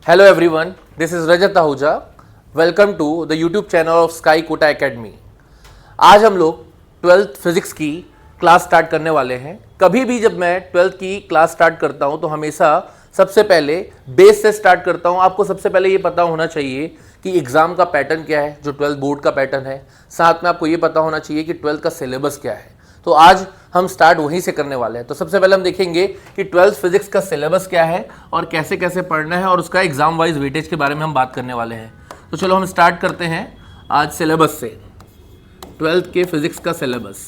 Hello everyone, this is Rajat Ahuja. Welcome to the YouTube channel of Sky Kota Academy. आज हम लोग 12th physics की class start करने वाले हैं। कभी भी जब मैं 12th की क्लास स्टार्ट करता हूं तो हमेशा सबसे पहले बेस से स्टार्ट करता हूं। आपको सबसे पहले ये पता होना चाहिए कि एग्ज़ाम का पैटर्न क्या है, जो 12th बोर्ड का पैटर्न है। साथ में आपको ये पता होना चाहिए कि 12th का सिलेबस क्या है। तो आज हम स्टार्ट वहीं से करने वाले हैं। तो सबसे पहले हम देखेंगे कि 12th फिजिक्स का सिलेबस क्या है और कैसे कैसे पढ़ना है, और उसका एग्जाम वाइज वेटेज के बारे में हम बात करने वाले हैं। तो चलो हम स्टार्ट करते हैं आज सिलेबस से। 12th के फिजिक्स का सिलेबस,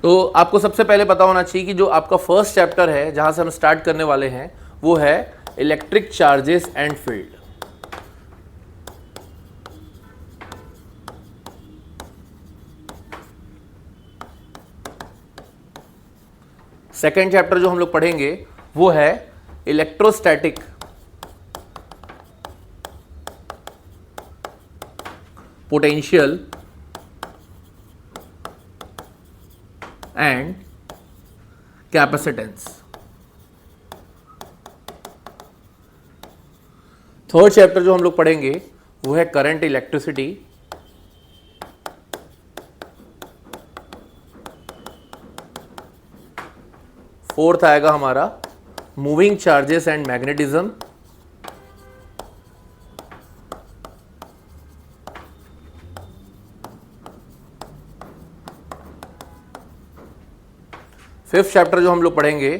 तो आपको सबसे पहले पता होना चाहिए कि जो आपका फर्स्ट चैप्टर है जहां से हम स्टार्ट करने वाले हैं वो है electric charges and field. Second chapter जो हम लोग पढ़ेंगे वो है electrostatic potential and capacitance. Third chapter जो हम लोग पढ़ेंगे वो है करंट इलेक्ट्रिसिटी। फोर्थ आएगा हमारा moving charges and magnetism. Fifth chapter जो हम लोग पढ़ेंगे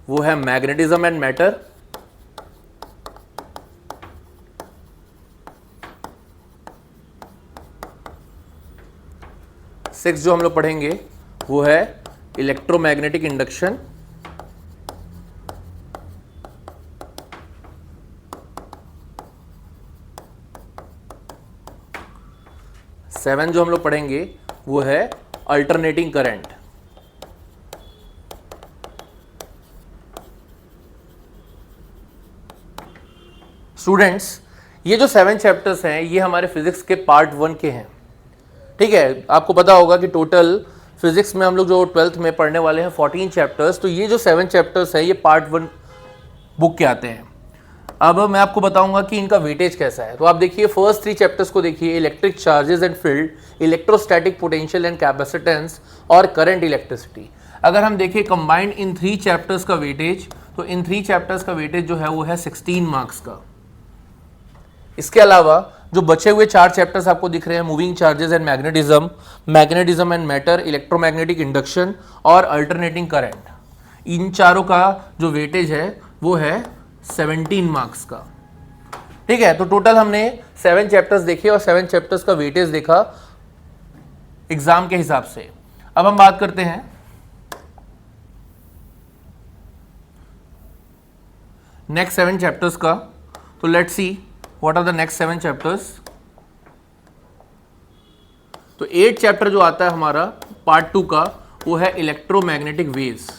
वो है मैग्नेटिज्म एंड मैटर। सिक्स जो हम लोग पढ़ेंगे वो है इलेक्ट्रोमैग्नेटिक इंडक्शन। सेवन जो हम लोग पढ़ेंगे वो है अल्टरनेटिंग करंट। स्टूडेंट्स, ये जो 7 चैप्टर्स हैं ये हमारे फिजिक्स के पार्ट 1 के हैं। ठीक है, आपको पता होगा कि टोटल फिजिक्स में हम लोग जो 12th में पढ़ने वाले हैं 14 चैप्टर्स। तो ये जो 7 चैप्टर्स हैं ये पार्ट 1 बुक के आते हैं। अब मैं आपको बताऊंगा कि इनका वेटेज कैसा है। तो आप देखिए फर्स्ट 3 चैप्टर्स को देखिए, electric charges and field, electrostatic potential and capacitance और करंट इलेक्ट्रिसिटी। अगर हम देखें कंबाइंड इन 3 चैप्टर्स का वेटेज, तो इन 3 चैप्टर्स का वेटेज जो है वो है 16 मार्क्स का। इसके अलावा जो बचे हुए 4 चैप्टर्स आपको दिख रहे हैं, moving charges and magnetism, magnetism and matter, electromagnetic induction और अल्टरनेटिंग करंट, इन चारों का जो वेटेज है वो है 17 मार्क्स का। ठीक है, तो टोटल हमने 7 चैप्टर्स देखे और 7 चैप्टर्स का वेटेज देखा एग्जाम के हिसाब से। अब हम बात करते हैं नेक्स्ट 7 चैप्टर्स का। तो let's see what are the next 7 chapters. तो 8 चैप्टर जो आता है हमारा पार्ट 2 का वो है इलेक्ट्रोमैग्नेटिक वेव्स।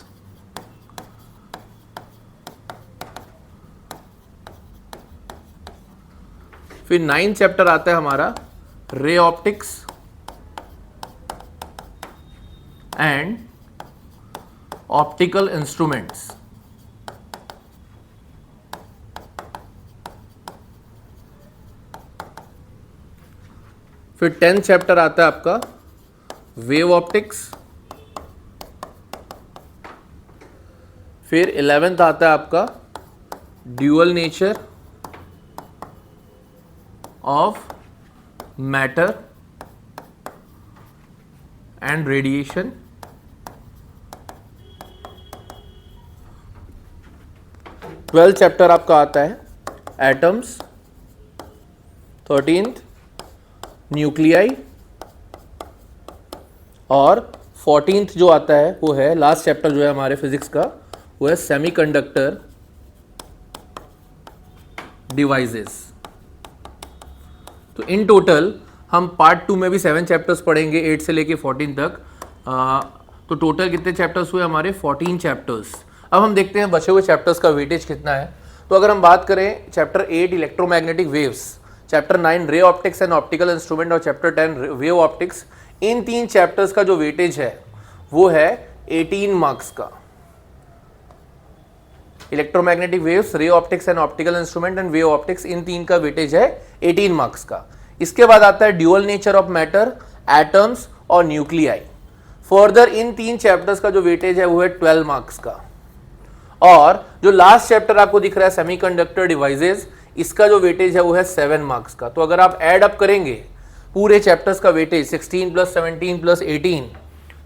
फिर 9 चैप्टर आता है हमारा रे ऑप्टिक्स एंड ऑप्टिकल इंस्ट्रूमेंट्स। फिर 10th चैप्टर आता है आपका वेव ऑप्टिक्स। फिर 11th आता है आपका dual nature of matter and radiation. Twelfth chapter आपका आता है एटम्स। 13th nuclei. और 14th जो आता है वो है लास्ट चैप्टर जो है हमारे फिजिक्स का, वो है सेमीकंडक्टर डिवाइसेस। तो इन टोटल हम पार्ट 2 में भी 7 चैप्टर्स पढ़ेंगे 8 से लेके 14 तक। तो टोटल कितने चैप्टर्स हुए हमारे? 14 चैप्टर्स। अब हम देखते हैं बचे हुए चैप्टर्स का वेटेज कितना है। तो अगर हम बात करें chapter 8 electromagnetic waves, chapter 9 ray optics and optical instrument और चैप्टर 10 वेव ऑप्टिक्स, इन 3 चैप्टर्स का जो वेटेज है वो है 18 मार्क्स का। Electromagnetic waves, ray optics and optical instrument and wave optics, इन 3 का वेटेज है 18 मार्क्स का। इसके बाद आता है dual nature of matter, atoms और न्यूक्लियाई। फर्दर इन 3 चैप्टर्स का जो वेटेज है वो है 12 मार्क्स का। और जो लास्ट चैप्टर आपको दिख रहा है सेमीकंडक्टर डिवाइसेस, इसका जो वेटेज है वो है 7 मार्क्स का। तो अगर आप ऐड अप करेंगे पूरे चैप्टर्स का weightage 16 plus 17 plus 18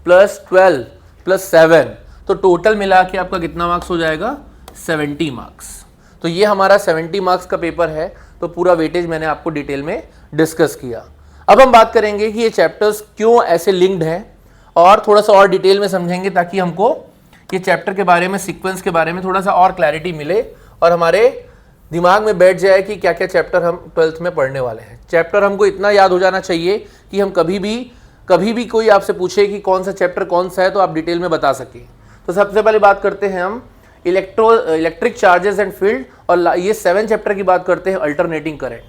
plus 12 plus 7, तो टोटल मिला के आपका कितना मार्क्स हो जाएगा? 70 मार्क्स। तो ये हमारा 70 मार्क्स का पेपर है। तो पूरा वेटेज मैंने आपको डिटेल में डिस्कस किया। अब हम बात करेंगे कि ये चैप्टर्स क्यों ऐसे लिंक्ड हैं और थोड़ा सा और डिटेल में समझेंगे, ताकि हमको ये चैप्टर के बारे में, सीक्वेंस के बारे में थोड़ा सा और क्लैरिटी मिले और हमारे दिमाग में बैठ जाए कि क्या क्या चैप्टर हम 12th में पढ़ने वाले हैं। चैप्टर हमको इतना याद हो जाना चाहिए कि हम कभी भी कोई आपसे पूछे कि कौन सा चैप्टर कौन सा है तो आप डिटेल में बता सकें। तो सबसे पहले बात करते हैं हम इलेक्ट्रिक चार्जेस एंड फील्ड, और ये 7 चैप्टर की बात करते हैं अल्टरनेटिंग करंट।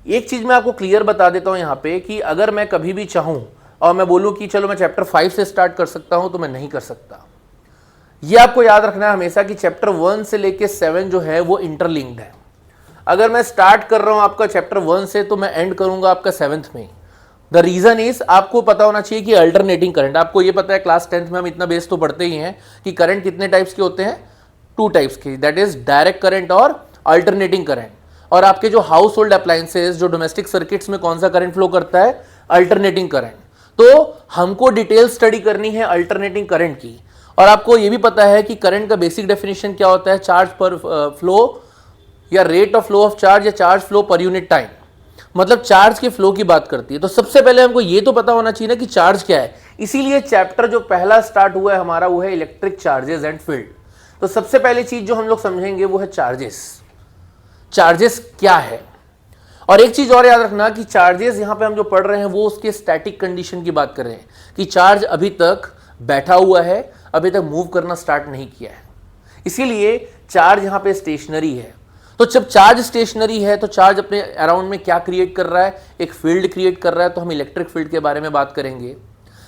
एक चीज मैं आपको क्लियर बता देता हूं यहां पे कि अगर मैं कभी भी चाहूं और मैं बोलूं कि चलो मैं चैप्टर 5 से स्टार्ट कर सकता हूं, तो मैं नहीं कर सकता। ये आपको याद रखना है हमेशा कि चैप्टर 1 से लेके 7 जो है वो इंटरलिंक्ड है। अगर मैं स्टार्ट कर रहा हूं आपका चैप्टर 1 से, तो मैं एंड करूंगा आपका 7th में। द रीजन इज, आपको पता होना चाहिए कि अल्टरनेटिंग करंट, आपको ये पता है क्लास 10th में हम इतना बेस तो पढ़ते ही हैं कि करंट कितने टाइप्स के होते हैं? 2 टाइप्स के, दैट इज डायरेक्ट करंट और अल्टरनेटिंग करंट। और आपके जो हाउस होल्ड अप्लायंसेज, जो डोमेस्टिक सर्किट्स में कौन सा करंट फ्लो करता है? Alternating current. तो हमको डिटेल स्टडी करनी है अल्टरनेटिंग करंट की। और आपको ये भी पता है कि करंट का बेसिक डेफिनेशन क्या होता है? चार्ज पर फ्लो, या rate of flow of charge, या charge flow per unit time, मतलब चार्ज के फ्लो की बात करती है। तो सबसे पहले हमको ये तो पता होना चाहिए ना कि चार्ज क्या है। इसीलिए चैप्टर जो पहला स्टार्ट हुआ है हमारा वो है इलेक्ट्रिक चार्जेस एंड फील्ड। तो सबसे पहली चीज जो हम लोग समझेंगे वो है चार्जेस। चार्जेस क्या है? और एक चीज और याद रखना कि चार्जेस यहां पे हम जो पढ़ रहे हैं वो उसके स्टैटिक कंडीशन की बात कर रहे हैं, कि चार्ज अभी तक बैठा हुआ है, अभी तक मूव करना स्टार्ट नहीं किया है। इसीलिए चार्ज यहां पे स्टेशनरी है। तो जब चार्ज स्टेशनरी है तो चार्ज अपने अराउंड में क्या क्रिएट कर रहा है? एक फील्ड क्रिएट कर रहा है। तो हम इलेक्ट्रिक फील्ड के बारे में बात करेंगे।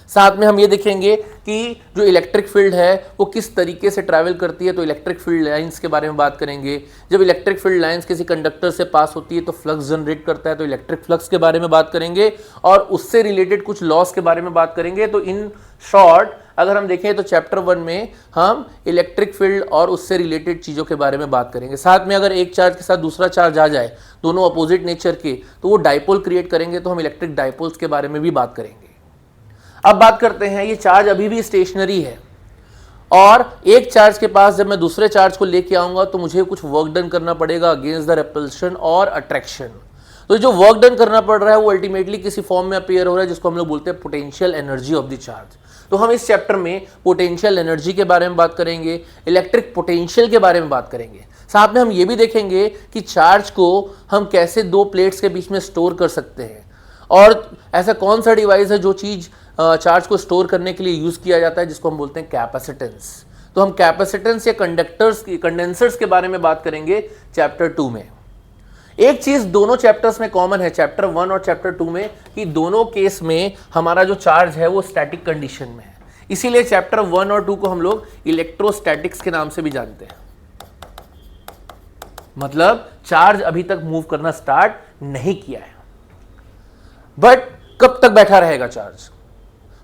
साथ में हम ये देखेंगे कि जो इलेक्ट्रिक फील्ड है वो किस तरीके से ट्रैवल करती है, तो इलेक्ट्रिक फील्ड लाइंस के बारे में बात करेंगे। जब इलेक्ट्रिक फील्ड लाइंस किसी कंडक्टर से पास होती है तो फ्लक्स जनरेट करता है, तो इलेक्ट्रिक फ्लक्स के बारे में बात करेंगे और उससे रिलेटेड कुछ लॉस के बारे में बात करेंगे। तो इन शॉर्ट अगर हम देखें तो चैप्टर 1 में हम इलेक्ट्रिक फील्ड और उससे रिलेटेड चीज़ों के बारे में बात करेंगे। साथ में अगर एक चार्ज के साथ दूसरा चार्ज आ जाए, दोनों अपोजिट नेचर के, तो वो डाइपोल क्रिएट करेंगे, तो हम इलेक्ट्रिक डाइपोल्स के बारे में भी बात करेंगे। अब बात करते हैं, ये चार्ज अभी भी स्टेशनरी है और एक चार्ज के पास जब मैं दूसरे चार्ज को लेके आऊंगा तो मुझे कुछ वर्क डन करना पड़ेगा अगेंस्ट द रिपल्शन और अट्रैक्शन। तो जो वर्क डन करना पड़ रहा है वो अल्टीमेटली किसी फॉर्म में अपीयर हो रहा है, जिसको हम लोग बोलते हैं potential energy of the charge. तो हम इस चैप्टर में पोटेंशियल एनर्जी के बारे में बात करेंगे, इलेक्ट्रिक पोटेंशियल के बारे में बात करेंगे। साथ में हम ये भी देखेंगे कि चार्ज को हम कैसे 2 प्लेट्स के बीच में स्टोर कर सकते हैं, और ऐसा कौन सा डिवाइस है जो चीज़ चार्ज को स्टोर करने के लिए यूज़ किया जाता है, जिसको हम बोलते हैं कैपेसिटेंस। तो हम कैपेसिटेंस या कंडेंसर्स के बारे में बात करेंगे चैप्टर 2 में। एक चीज़ दोनों चैप्टर्स में कॉमन है, चैप्टर 1 और चैप्टर 2 में, कि दोनों केस में हमारा जो चार्ज है वो स्टैटिक कंडीशन में है। इसीलिए चैप्टर 1 और 2 को हम लोग इलेक्ट्रोस्टैटिक्स के नाम से भी जानते हैं। मतलब चार्ज अभी तक मूव करना स्टार्ट नहीं किया है, बट कब तक बैठा रहेगा चार्ज?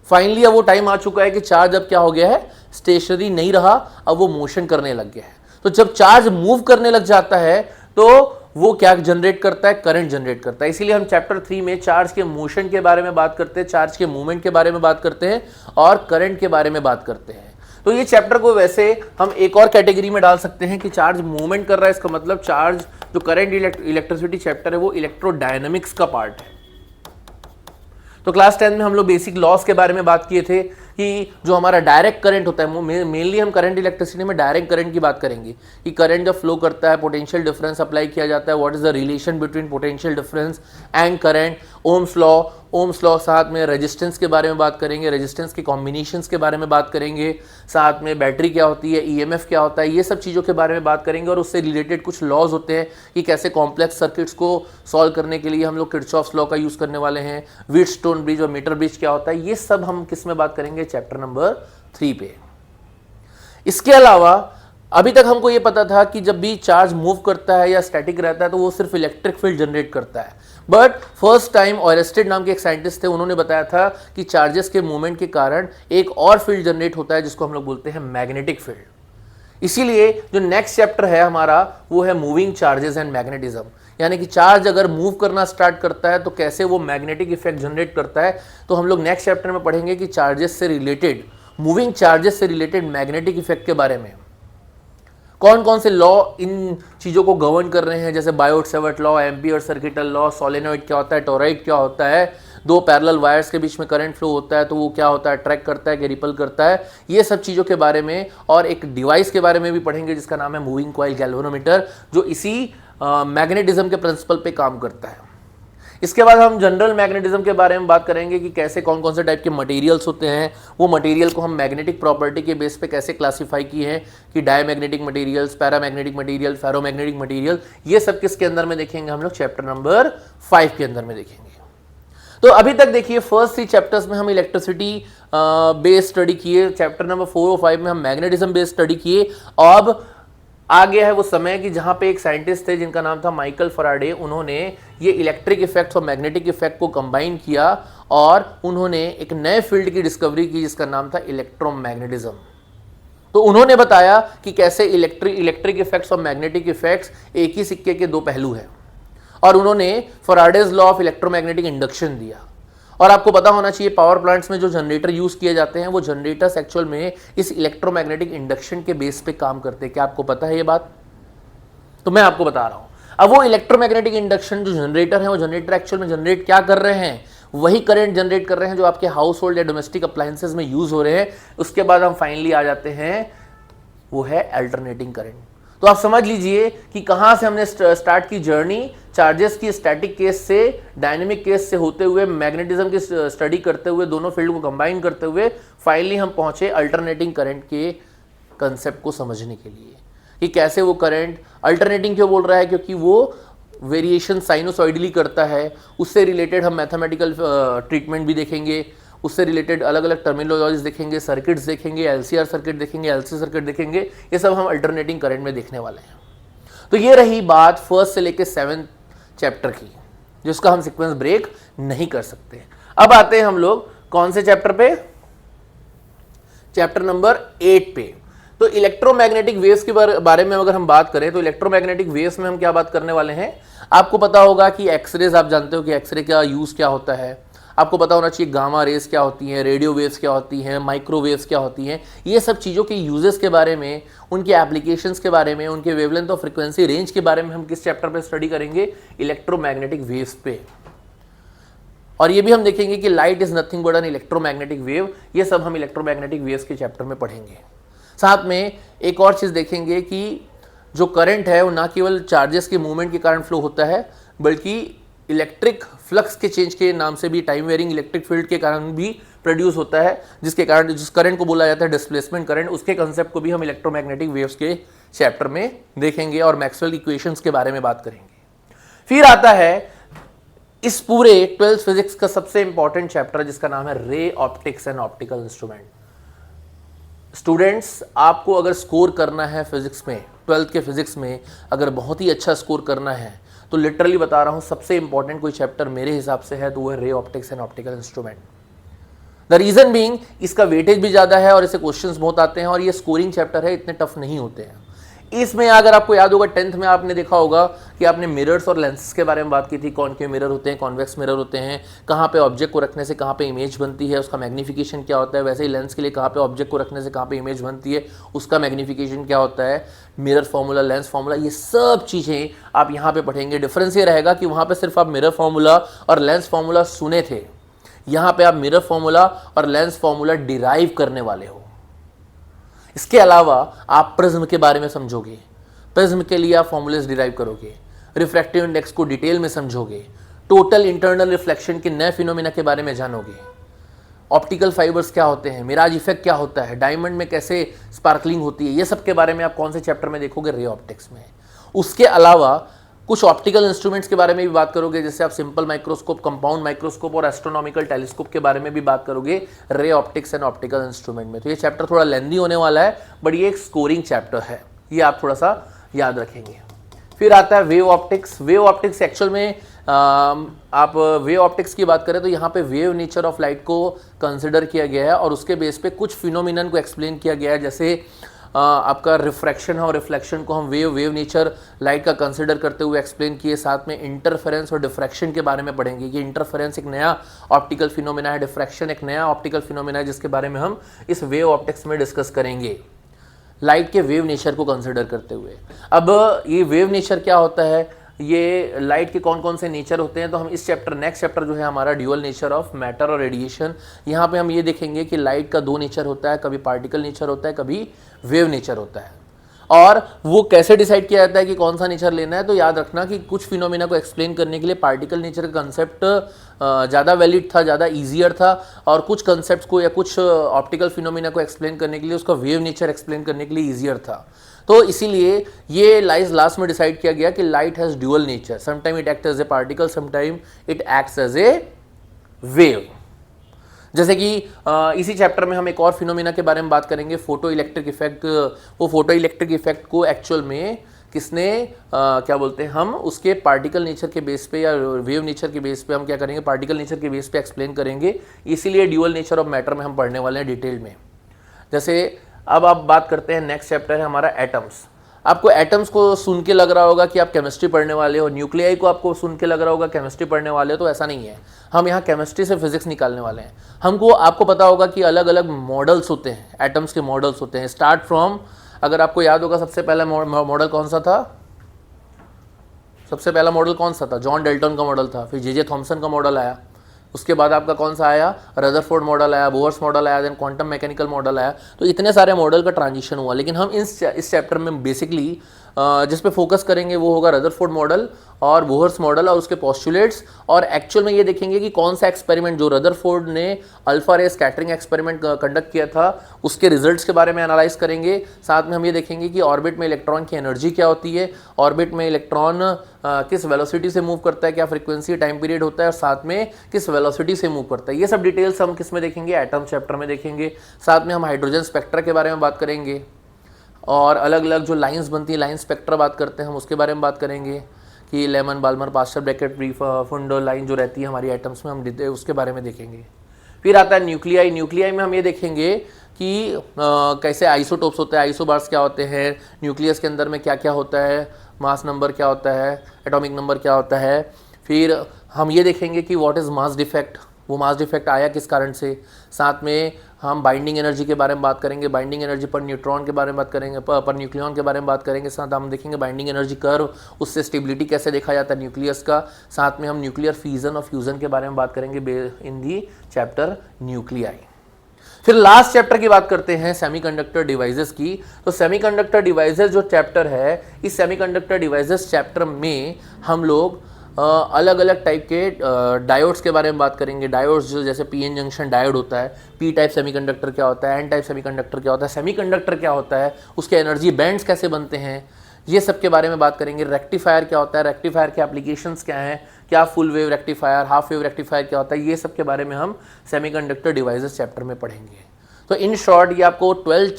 फाइनली अब वो टाइम आ चुका है कि चार्ज अब क्या हो गया है? स्टेशनरी नहीं रहा, अब वो मोशन करने लग गया है। तो जब चार्ज मूव करने लग जाता है तो वो क्या जनरेट करता है? करंट जनरेट करता है। इसीलिए हम चैप्टर 3 में चार्ज के मोशन के बारे में बात करते हैं, चार्ज के मूवमेंट के बारे में बात करते हैं और करंट के बारे में बात करते हैं। तो ये चैप्टर को वैसे हम एक और कैटेगरी में डाल सकते हैं कि चार्ज मूवमेंट कर रहा है, इसका मतलब चार्ज जो करंट इलेक्ट्रिसिटी चैप्टर है वो इलेक्ट्रोडायनेमिक्स का पार्ट है। तो क्लास 10 में हम लोग बेसिक लॉस के बारे में बात किए थे कि जो हमारा डायरेक्ट करंट होता है, मेनली हम करंट इलेक्ट्रिसिटी में डायरेक्ट करंट की बात करेंगे कि करंट जब फ्लो करता है पोटेंशियल डिफरेंस अप्लाई किया जाता है, what is the relation between potential difference and current, Ohm's law. साथ में रेजिस्टेंस के बारे में बात करेंगे, रेजिस्टेंस के कॉम्बिनेशंस के बारे में बात करेंगे, साथ में बैटरी क्या होती है, ईएमएफ क्या होता है, ये सब चीज़ों के बारे में बात करेंगे। और उससे रिलेटेड कुछ लॉज होते हैं कि कैसे कॉम्प्लेक्स सर्किट्स को सॉल्व करने के लिए हम लोग किरचॉफ्स लॉ का यूज़ करने वाले हैं, व्हीटस्टोन ब्रिज और मीटर ब्रिज क्या होता है, ये सब हम किस में बात करेंगे? चैप्टर नंबर 3 पे। इसके अलावा अभी तक हमको ये पता था कि जब भी चार्ज मूव करता है या स्टैटिक रहता है तो वो सिर्फ इलेक्ट्रिक फील्ड जनरेट करता है, बट फर्स्ट टाइम ऑयरेस्टेड नाम के एक साइंटिस्ट थे, उन्होंने बताया था कि चार्जेस के मूवमेंट के कारण एक और फील्ड जनरेट होता है जिसको हम लोग बोलते हैं मैग्नेटिक फील्ड। इसीलिए जो नेक्स्ट चैप्टर है हमारा वो है मूविंग चार्जेस एंड मैग्नेटिज्म, यानी कि चार्ज अगर मूव करना स्टार्ट करता है तो कैसे वो मैग्नेटिक इफेक्ट जनरेट करता है। तो हम लोग नेक्स्ट चैप्टर में पढ़ेंगे कि चार्जेस से रिलेटेड, मूविंग चार्जेस से रिलेटेड मैग्नेटिक इफेक्ट के बारे में कौन कौन से लॉ इन चीज़ों को गवर्न कर रहे हैं, जैसे Biot-Savart law, ampere circuital law, solenoid क्या होता है, टोरॉइड क्या होता है, दो पैरेलल वायर्स के बीच में करंट फ्लो होता है तो वो क्या होता है, अट्रैक्ट करता है कि रिपल करता है, ये सब चीज़ों के बारे में, और एक डिवाइस के बारे में भी पढ़ेंगे जिसका नाम है मूविंग कॉइल गैल्वेनोमीटर, जो इसी मैग्नेटिज्म के प्रिंसिपल पे काम करता है। इसके बाद हम जनरल मैग्नेटिज्म के बारे में बात करेंगे कि कैसे कौन कौन से टाइप के मटेरियल्स होते हैं, वो मटेरियल को हम मैग्नेटिक प्रॉपर्टी के बेस पे कैसे क्लासीफाई किए हैं कि diamagnetic materials, paramagnetic material, ferromagnetic material, ये सब किसके अंदर में देखेंगे हम लोग चैप्टर नंबर 5 के अंदर में देखेंगे। तो अभी तक देखिए फर्स्ट 3 चैप्टर्स में हम इलेक्ट्रिसिटी बेस्ड स्टडी किए, चैप्टर नंबर 4 और 5 में हम मैग्नेटिज्म बेस्ड स्टडी किए। अब आ गया है वो समय कि जहां पे एक साइंटिस्ट थे जिनका नाम था माइकल फैराडे, उन्होंने ये इलेक्ट्रिक इफेक्ट और मैग्नेटिक इफेक्ट को कंबाइन किया और उन्होंने एक नए फील्ड की डिस्कवरी की जिसका नाम था इलेक्ट्रोमैग्नेटिज्म। तो उन्होंने बताया कि कैसे इलेक्ट्रिक इफेक्ट्स और मैग्नेटिक इफेक्ट्स एक ही सिक्के के दो पहलू हैं, और उन्होंने Faraday's law of electromagnetic induction दिया। और आपको पता होना चाहिए पावर प्लांट्स में जो जनरेटर यूज किए जाते हैं वो जनरेटर्स एक्चुअल में इस इलेक्ट्रोमैग्नेटिक इंडक्शन के बेस पे काम करते हैं। क्या आपको पता है ये बात? तो मैं आपको बता रहा हूं। अब वो इलेक्ट्रोमैग्नेटिक इंडक्शन जो जनरेटर है, वो जनरेटर एक्चुअल में जनरेट क्या कर रहे हैं, वही करंट जनरेट कर रहे हैं जो आपके हाउस होल्ड या डोमेस्टिक अप्लायंसेस में यूज हो रहे हैं। उसके बाद हम फाइनली आ जाते हैं, वो है अल्टरनेटिंग करंट। तो आप समझ लीजिए कि कहां से हमने स्टार्ट की जर्नी, चार्जेस की स्टैटिक केस से डायनेमिक केस से होते हुए मैग्नेटिज्म की स्टडी करते हुए, दोनों फील्ड को कंबाइन करते हुए फाइनली हम पहुंचे अल्टरनेटिंग करंट के कंसेप्ट को समझने के लिए कि कैसे वो करंट अल्टरनेटिंग क्यों बोल रहा है, क्योंकि वो वेरिएशन साइनोसॉइडली करता है। उससे रिलेटेड हम मैथमेटिकल ट्रीटमेंट भी देखेंगे, उससे रिलेटेड अलग अलग टर्मिनोलॉजीज देखेंगे, सर्किट्स देखेंगे, एलसीआर सर्किट देखेंगे, एलसी सर्किट देखेंगे, ये सब हम अल्टरनेटिंग करंट में देखने वाले हैं। तो ये रही बात फर्स्ट से लेके 7th चैप्टर की, जिसका हम सीक्वेंस ब्रेक नहीं कर सकते। अब आते हैं हम लोग कौन से चैप्टर पे, चैप्टर नंबर 8 पे। तो इलेक्ट्रोमैग्नेटिक वेव्स के बारे में अगर हम बात करें तो इलेक्ट्रोमैग्नेटिक वेव्स में हम क्या बात करने वाले हैं। आपको पता होगा कि एक्सरेज, आप जानते हो कि एक्सरे का यूज क्या होता है, आपको पता होना चाहिए गामा रेज क्या होती हैं, रेडियो वेव्स क्या होती हैं, माइक्रोवेव्स क्या होती हैं। ये सब चीज़ों के यूजेस के बारे में, उनके एप्लीकेशंस के बारे में, उनके वेवलेंथ और फ्रीक्वेंसी रेंज के बारे में हम किस चैप्टर पे स्टडी करेंगे, इलेक्ट्रोमैग्नेटिक वेव्स पे। और ये भी हम देखेंगे कि light is nothing but an electromagnetic wave, ये सब हम इलेक्ट्रोमैग्नेटिक वेव्स के चैप्टर में पढ़ेंगे। साथ में एक और चीज़ देखेंगे कि जो करंट है वो ना केवल चार्जेस के मूवमेंट के कारण फ्लो होता है, बल्कि इलेक्ट्रिक फ्लक्स के चेंज के नाम से भी, टाइम वेरिंग इलेक्ट्रिक फील्ड के कारण भी प्रोड्यूस होता है, जिसके कारण जिस करंट को बोला जाता है डिस्प्लेसमेंट करंट, उसके कंसेप्ट को भी हम इलेक्ट्रोमैग्नेटिक वेव्स के चैप्टर में देखेंगे और मैक्सवेल इक्वेशंस के बारे में बात करेंगे। फिर आता है इस पूरे 12th फिजिक्स का सबसे इंपॉर्टेंट चैप्टर जिसका नाम है ray optics and optical instrument. Students, आपको अगर स्कोर करना है फिजिक्स में, 12th के फिजिक्स में अगर बहुत ही अच्छा स्कोर करना है तो लिटरली बता रहा हूं सबसे इंपॉर्टेंट कोई चैप्टर मेरे हिसाब से है तो वो है ray optics and optical instrument. The reason being, इसका वेटेज भी ज्यादा है और इसे क्वेश्चंस बहुत आते हैं और ये स्कोरिंग चैप्टर है, इतने टफ नहीं होते हैं। इसमें अगर आपको याद होगा 10th में आपने देखा होगा कि आपने मिरर्स और लेंसेज के बारे में बात की थी, कॉनकेव मिरर होते हैं, कॉन्वेक्स मिरर होते हैं, कहाँ पे ऑब्जेक्ट को रखने से कहाँ पे इमेज बनती है, उसका मैग्नीफिकेशन क्या होता है। वैसे ही लेंस के लिए कहाँ पे ऑब्जेक्ट को रखने से कहाँ पे इमेज बनती है, उसका मैग्नीफिकेशन क्या होता है, मिरर फॉर्मूला, लेंस फॉर्मूला, ये सब चीज़ें आप यहाँ पे पढ़ेंगे। डिफरेंस ये रहेगा कि वहाँ पे सिर्फ आप मिरर फॉर्मूला और लेंस फॉर्मूला सुने थे, यहाँ पे आप मिरर फॉर्मूला और लेंस फॉर्मूला डिराइव करने वाले हो। इसके अलावा आप प्रिज्म के बारे में समझोगे, प्रिज्म के लिए आप फॉर्मूलेस डिराइव करोगे, रिफ्रैक्टिव इंडेक्स को डिटेल में समझोगे, टोटल इंटरनल रिफ्लेक्शन के नए फिनोमिना के बारे में जानोगे, ऑप्टिकल फाइबर्स क्या होते हैं, मिराज इफेक्ट क्या होता है, डायमंड में कैसे स्पार्कलिंग होती है, ये सब के बारे में आप कौन से चैप्टर में देखोगे, रे ऑप्टिक्स में। उसके अलावा कुछ ऑप्टिकल इंस्ट्रूमेंट्स के बारे में भी बात करोगे, जैसे आप सिंपल माइक्रोस्कोप, कंपाउंड माइक्रोस्कोप और एस्ट्रोनॉमिकल टेलीस्कोप के बारे में भी बात करोगे रे ऑप्टिक्स एंड ऑप्टिकल इंस्ट्रूमेंट में। तो ये चैप्टर थोड़ा लेंदी होने वाला है, बट ये एक स्कोरिंग चैप्टर है, ये आप थोड़ा सा याद रखेंगे। फिर आता है wave optics. Wave optics actual में आप वेव ऑप्टिक्स की बात करें तो यहाँ पे वेव नेचर ऑफ लाइट को कंसिडर किया गया है और उसके बेस पे कुछ फिनोमिनन को एक्सप्लेन किया गया है, जैसे आपका रिफ्रैक्शन और रिफ्लेक्शन को हम वेव नेचर लाइट का कंसिडर करते हुए एक्सप्लेन किए। साथ में इंटरफेरेंस और डिफ्रैक्शन के बारे में पढ़ेंगे कि इंटरफेरेंस एक नया ऑप्टिकल फिनोमिना है, डिफ्रैक्शन एक नया ऑप्टिकल फिनोमिना है, जिसके बारे में हम इस वेव ऑप्टिक्स में डिस्कस करेंगे लाइट के वेव नेचर को कंसिडर करते हुए। अब ये वेव नेचर क्या होता है, ये लाइट के कौन कौन से नेचर होते हैं, तो हम इस चैप्टर, नेक्स्ट चैप्टर जो है हमारा ड्यूअल नेचर ऑफ मैटर और रेडिएशन, यहाँ पे हम ये देखेंगे कि लाइट का दो नेचर होता है, कभी पार्टिकल नेचर होता है, कभी वेव नेचर होता है, और वो कैसे डिसाइड किया जाता है कि कौन सा नेचर लेना है। तो याद रखना कि कुछ फिनोमिना को एक्सप्लेन करने के लिए पार्टिकल नेचर का कंसेप्ट ज़्यादा वैलिड था, ज़्यादा ईजियर था, और कुछ कंसेप्ट को या कुछ ऑप्टिकल फिनोमिना को एक्सप्लेन करने के लिए उसका वेव नेचर एक्सप्लेन करने के लिए ईजियर था। तो इसीलिए ये लास्ट में डिसाइड किया गया कि light has dual nature, sometime it act as a particle, sometime it acts as a wave. जैसे कि इसी चैप्टर में हम एक और फिनोमिना के बारे में बात करेंगे, फोटो इलेक्ट्रिक इफेक्ट। वो फोटो इलेक्ट्रिक इफेक्ट को एक्चुअल में किसने क्या बोलते हैं, हम उसके पार्टिकल नेचर के बेस पे या वेव नेचर के बेस पे हम क्या करेंगे, पार्टिकल नेचर के बेस पे एक्सप्लेन करेंगे। इसीलिए ड्यूअल नेचर ऑफ मैटर में हम पढ़ने वाले हैं डिटेल में। जैसे अब आप बात करते हैं, नेक्स्ट चैप्टर है हमारा एटम्स। आपको एटम्स को सुन के लग रहा होगा कि आप केमिस्ट्री पढ़ने वाले हो, न्यूक्लियाई को आपको सुन के लग रहा होगा केमिस्ट्री पढ़ने वाले हो, तो ऐसा नहीं है। हम यहाँ केमिस्ट्री से फिजिक्स निकालने वाले हैं। आपको पता होगा कि अलग अलग मॉडल्स होते हैं, एटम्स के मॉडल्स होते हैं। स्टार्ट फ्रॉम, अगर आपको याद होगा सबसे पहला मॉडल कौन सा था, सबसे पहला मॉडल कौन सा था, जॉन डेल्टन का मॉडल था। फिर जे थॉमसन का मॉडल आया, उसके बाद आपका कौन सा आया, रदरफोर्ड मॉडल आया, बोर्स मॉडल आया, देन क्वांटम मैकेनिकल मॉडल आया। तो इतने सारे मॉडल का ट्रांजिशन हुआ, लेकिन हम इस चैप्टर में बेसिकली जिस पे फोकस करेंगे वो होगा रदरफोर्ड मॉडल और बोहर्स मॉडल और उसके पोस्टुलेट्स। और एक्चुअल में ये देखेंगे कि कौन सा एक्सपेरिमेंट जो रदरफोर्ड ने अल्फा रे स्कैटरिंग एक्सपेरिमेंट कंडक्ट किया था उसके रिजल्ट्स के बारे में एनालाइज करेंगे। साथ में हम ये देखेंगे कि ऑर्बिट में इलेक्ट्रॉन की एनर्जी क्या होती है, ऑर्बिट में इलेक्ट्रॉन किस वेलोसिटी से मूव करता है, क्या फ्रीक्वेंसी टाइम पीरियड होता है, और साथ में किस वेलोसिटी से मूव करता है। ये सब डिटेल्स हम किस में देखेंगे, एटम चैप्टर में देखेंगे। साथ में हम हाइड्रोजन स्पेक्ट्रा के बारे में बात करेंगे और अलग अलग जो लाइंस बनती है, लाइन स्पेक्ट्रा बात करते हैं हम, उसके बारे में बात करेंगे कि Lyman, Balmer, Paschen, Brackett, Pfund line जो रहती है हमारी एटम्स में, हम उसके बारे में देखेंगे। फिर आता है न्यूक्लियाई। न्यूक्लियाई में हम ये देखेंगे कि कैसे आइसोटोप्स होते हैं, आइसोबार्स क्या होते हैं, न्यूक्लियस के अंदर में क्या क्या होता है, मास नंबर क्या होता है, एटॉमिक नंबर क्या होता है। फिर हम ये देखेंगे कि व्हाट इज़ मास डिफेक्ट, वो मास डिफेक्ट आया किस कारण से। साथ में हम बाइंडिंग एनर्जी के बारे में बात करेंगे, बाइंडिंग एनर्जी पर न्यूट्रॉन के बारे में बात करेंगे, पर न्यूक्लियन के बारे में बात करेंगे। साथ हम देखेंगे बाइंडिंग एनर्जी कर्व, उससे स्टेबिलिटी कैसे देखा जाता है न्यूक्लियस का। साथ में हम न्यूक्लियर फिजन और फ्यूजन के बारे में बात करेंगे इन दी चैप्टर न्यूक्लियाई। फिर लास्ट चैप्टर की बात करते हैं सेमीकंडक्टर डिवाइसेस की। तो सेमीकंडक्टर डिवाइसेस जो चैप्टर है, इस सेमीकंडक्टर डिवाइसेस चैप्टर में हम लोग अलग अलग टाइप के डायोड्स के बारे में बात करेंगे। डायोड्स जो जैसे पीएन जंक्शन डायोड होता है, पी टाइप सेमीकंडक्टर क्या होता है, एन टाइप सेमीकंडक्टर क्या होता है, सेमीकंडक्टर क्या होता है, उसके एनर्जी बैंड्स कैसे बनते हैं, ये सब के बारे में बात करेंगे। रेक्टिफायर क्या होता है, रेक्टिफायर के एप्लीकेशंस क्या हैं, क्या full wave rectifier, half wave rectifier क्या होता है, ये सब के बारे में हम सेमीकंडक्टर डिवाइसेस चैप्टर में पढ़ेंगे। तो इन शॉर्ट ये आपको 14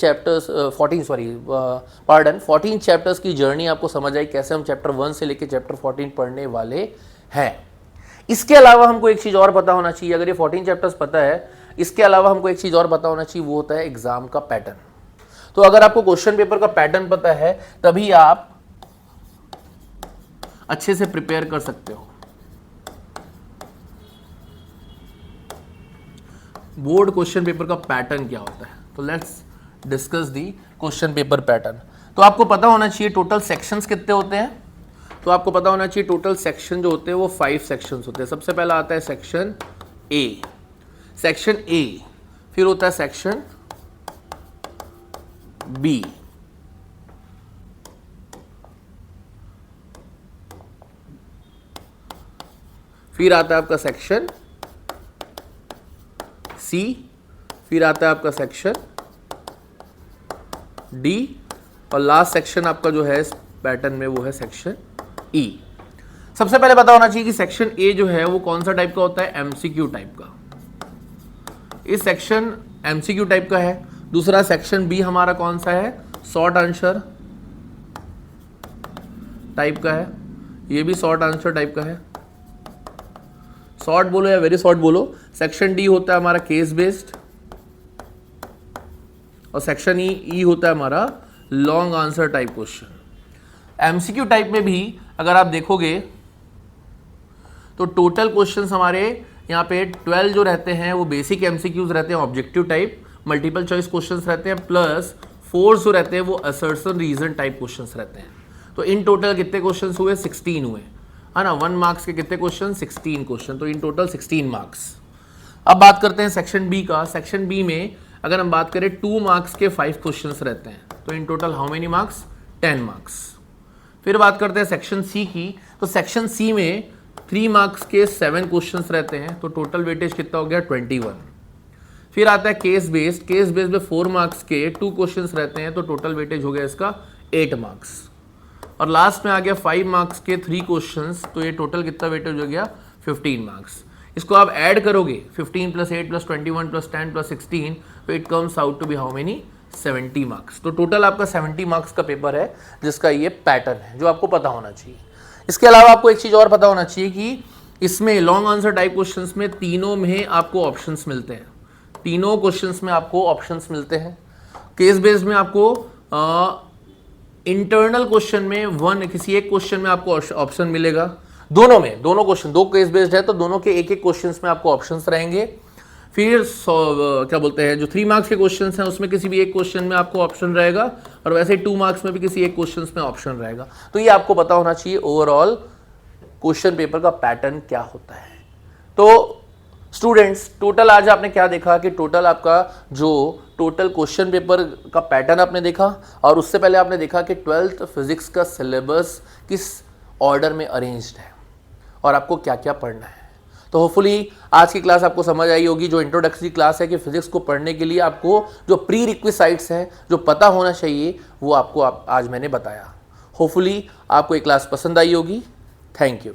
चैप्टर्स की जर्नी आपको समझ आई, कैसे हम चैप्टर 1 से लेकर चैप्टर 14 पढ़ने वाले हैं। इसके अलावा हमको एक चीज़ और पता होना चाहिए, अगर ये 14 चैप्टर्स पता है, इसके अलावा हमको एक चीज़ और पता होना चाहिए, वो होता है एग्जाम का पैटर्न। तो अगर आपको क्वेश्चन पेपर का पैटर्न पता है तभी आप अच्छे से प्रिपेयर कर सकते हो। बोर्ड क्वेश्चन पेपर का पैटर्न क्या होता है, तो let's discuss the question paper pattern. तो आपको पता होना चाहिए टोटल सेक्शंस कितने होते हैं। तो आपको पता होना चाहिए टोटल सेक्शन जो होते हैं वो 5 सेक्शंस होते हैं। सबसे पहला आता है सेक्शन ए, फिर होता है सेक्शन बी, फिर आता है आपका सेक्शन सी, फिर आता है आपका सेक्शन डी, और लास्ट सेक्शन आपका जो है इस पैटर्न में वो है सेक्शन ई। सबसे पहले पता होना चाहिए कि सेक्शन ए जो है वो कौन सा टाइप का होता है, एमसीक्यू टाइप का। इस सेक्शन एमसीक्यू टाइप का है। दूसरा सेक्शन बी हमारा कौन सा है, शॉर्ट आंसर टाइप का है। ये भी शॉर्ट आंसर टाइप का है, शॉर्ट बोलो या वेरी शॉर्ट बोलो। सेक्शन डी होता है हमारा केस बेस्ड और सेक्शन ई होता है हमारा long answer type question. MCQ type में भी अगर आप देखोगे तो टोटल क्वेश्चंस हमारे यहाँ पे 12 जो रहते हैं वो बेसिक एमसीक्यूज रहते हैं, objective type multiple choice questions रहते हैं, प्लस 4 जो रहते हैं वो असर्शन रीजन टाइप क्वेश्चंस रहते हैं। तो इन टोटल कितने क्वेश्चंस हुए, 16 हुए, है ना। 1 मार्क्स के कितने क्वेश्चन, 16 क्वेश्चन, तो इन टोटल 16 मार्क्स। अब बात करते हैं सेक्शन बी का। सेक्शन बी में अगर हम बात करें 2 मार्क्स के 5 क्वेश्चंस रहते हैं, तो in total how many marks, 10 marks. फिर बात करते हैं सेक्शन सी की। तो सेक्शन सी में 3 मार्क्स के 7 क्वेश्चंस रहते हैं, तो टोटल वेटेज कितना हो गया, 21। फिर आता है केस बेस्ड। केस बेस्ड में 4 मार्क्स के 2 क्वेश्चंस रहते हैं, तो टोटल वेटेज हो गया इसका 8 मार्क्स। और लास्ट में आ गया 5 मार्क्स के 3 क्वेश्चंस, तो ये टोटल कितना वेटेज हो गया, 15 मार्क्स। इसको आप ऐड करोगे 15 + 8 + 21 + 10 + 16, तो it comes out to be how many, 70 marks. तो टोटल आपका 70 मार्क्स का पेपर है जिसका ये पैटर्न है जो आपको पता होना चाहिए। इसके अलावा आपको एक चीज़ और पता होना चाहिए कि इसमें लॉन्ग आंसर टाइप क्वेश्चंस में तीनों में आपको ऑप्शंस मिलते हैं, तीनों क्वेश्चंस में आपको ऑप्शंस मिलते हैं। केस बेस्ड में आपको इंटरनल क्वेश्चन में किसी एक क्वेश्चन में आपको ऑप्शन मिलेगा, दोनों क्वेश्चन, 2 केस बेस्ड है तो दोनों के एक एक क्वेश्चंस में आपको ऑप्शंस रहेंगे। फिर क्या बोलते हैं, जो 3 मार्क्स के क्वेश्चंस हैं उसमें किसी भी एक क्वेश्चन में आपको ऑप्शन रहेगा, और वैसे 2 मार्क्स में भी किसी एक क्वेश्चन में ऑप्शन रहेगा। तो ये आपको पता होना चाहिए ओवरऑल क्वेश्चन पेपर का पैटर्न क्या होता है। तो स्टूडेंट्स, टोटल आज आपने क्या देखा कि टोटल आपका जो टोटल क्वेश्चन पेपर का पैटर्न आपने देखा, और उससे पहले आपने देखा कि 12th फिजिक्स का सिलेबस किस ऑर्डर में अरेंज्ड है और आपको क्या क्या पढ़ना है। तो होपफुली आज की क्लास आपको समझ आई होगी, जो इंट्रोडक्टरी क्लास है कि फिजिक्स को पढ़ने के लिए आपको जो प्री रिक्विसाइट्स हैं, जो पता होना चाहिए, वो आपको आज मैंने बताया। होपफुली आपको ये क्लास पसंद आई होगी। Thank you.